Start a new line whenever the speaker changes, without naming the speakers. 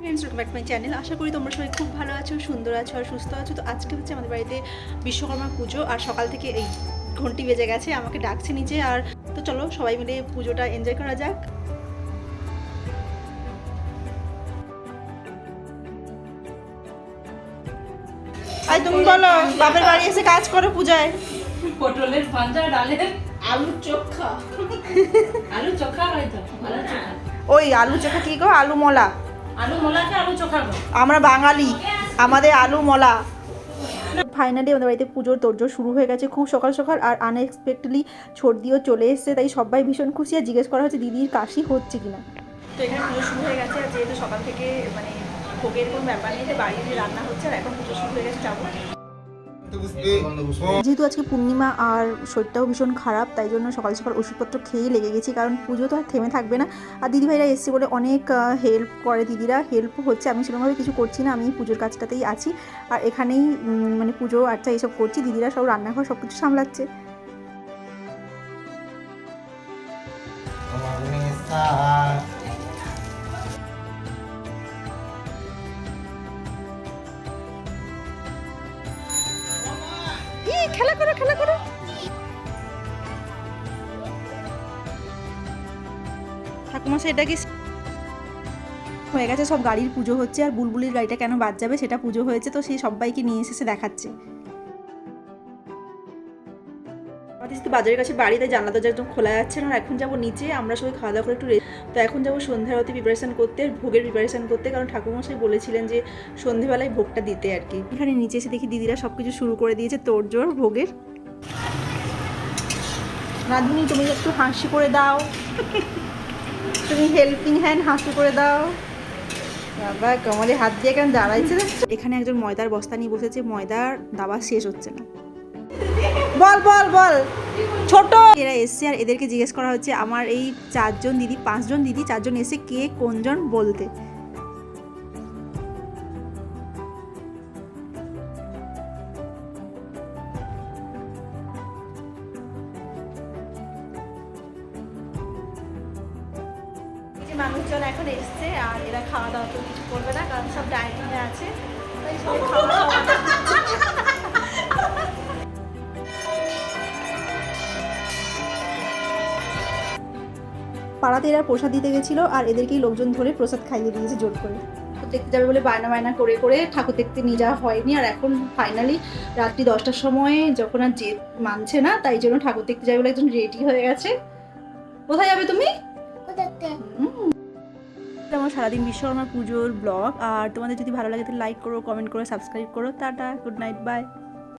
Friends, welcome back to my channel. আশা করি তোমরা সবাই খুব ভালো আছো, সুন্দর আছো আর সুস্থ আছো। তো আজকে হচ্ছে আমাদের বাড়িতে বিশ্বকর্মা পুজো, আর সকাল থেকে এই ঘন্টি বেজে গেছে, আমাকে ডাকছে নিচে। আর তো চলো সবাই মিলে পুজোটা এনজয় করা যাক। আর তুমি বলো, বাপের বাড়ি এসে কাজ করো পূজায়।
পটলের ভাজা, ডালের
আলু চোখা,
আলু চোখা হয়তো আলু চোখা,
ওই আলু চোখা কি গো? আলু মলা।
আলু মোলাকে আলু চোখা গো।
আমরা বাঙালি, আমাদের আলু মলা। ফাইনালি আমাদের বাড়িতে পুজোর তোড়জোড় শুরু হয়ে গেছে খুব সকাল সকাল, আর আনএক্সপেক্টেডলি সর্দিও চলে এসেছে, তাই সবাই ভীষণ খুশি। আর জিজ্ঞেস করা হচ্ছে দিদির কাশি হচ্ছে কিনা। তো এখানে পুজো শুরু হয়ে গেছে, আর যেহেতু সকাল থেকে মানে ভোগের কোনো ব্যাপার নেই, যে বাড়িতে রান্না হচ্ছে, আর এখন পুজো শুরু হয়ে গেছে, যাবো। যেহেতু আজকে পূর্ণিমা আর শরীরটাও ভীষণ খারাপ, তাই জন্য সকাল সকাল ওষুধপত্র খেয়েই লেগে গেছি, কারণ পুজো তো আর থেমে থাকবে না। আর দিদিভাইরা এসছে বলে অনেক হেল্প করে, দিদিরা হেল্প হচ্ছে। আমি সেরকমভাবে কিছু করছি না, আমি পুজোর কাজটাতেই আছি, আর এখানেই মানে পুজো আচ্ছা এইসব করছি। দিদিরা সব রান্নাঘর সব কিছু সামলাচ্ছে। খেলা করো, খেলা করো। ঠাকুমা সেটা কি হয়ে গেছে, সব গাড়ির পুজো হচ্ছে, আর বুলবুলির গাড়িটা কেন বাদ যাবে সেটা পুজো হয়েছে, তো সেই সবাইকে নিয়ে এসে দেখাচ্ছে। আমাদের তো বাজারের কাছে বাড়িতে জানলা দরজা একদম খোলা যাচ্ছে না। এখন যাবো নিচে, আমরা সবাই খাওয়া দাওয়া করে একটু তো এখন যাবো সন্ধ্যার আরতি প্রিপারেশন করতে, ভোগের প্রিপারেশন করতে, কারণ ঠাকুরমশাই বলেছিলেন যে সন্ধ্যেবেলায় ভোগটা দিতে আর কি। এখানে নিচে এসে দেখি দিদিরা সব কিছু শুরু করে দিয়েছে তোড়জোড় ভোগের। রাধুনি, তুমি একটু হাসি করে দাও, তুমি হেল্পিং হ্যান্ড হাসি করে দাও। বাবা কোমরে হাত দিয়ে কেন দাঁড়াইছে। এখানে একজন ময়দার বস্তা নিয়ে বসেছে, ময়দার দাবা শেষ হচ্ছে না। বল বল বল ছোট। এরা এসছে, আর এদেরকে জিজ্ঞেস করা হচ্ছে আমার এই 4জন দিদি 5জন দিদি 4জন এসে কে কোনজন বলতে। মানুষজন এখন এসছে, আর এরা খাওয়া দাওয়া তো কিছু করবে না, কারণ সব ডায়েটিংয়ে আছে, তাই সবাই খাওয়া দাওয়া। পাড়াতে এরা প্রসাদ দিতে গেছিলো, আর এদেরকেই লোকজন ধরে প্রসাদ খাইয়ে দিয়েছে জোর করে। ঠাকুর দেখতে যাবে বলে বায়না বায়না করে করে ঠাকুর দেখতে নিয়ে যাওয়া হয়নি, আর এখন ফাইনালি রাত্রি 10টার সময় যখন আর জেদ মানছে না, তাই জন্য ঠাকুর দেখতে যাবে বলে একজন রেডি হয়ে গেছে। কোথায় যাবে তুমি? আমার সারাদিন বিশ্বকর্মা পুজোর ব্লগ, আর তোমাদের যদি ভালো লাগে তাহলে লাইক করো, কমেন্ট করো, সাবস্ক্রাইব করো। Tata, good night, by.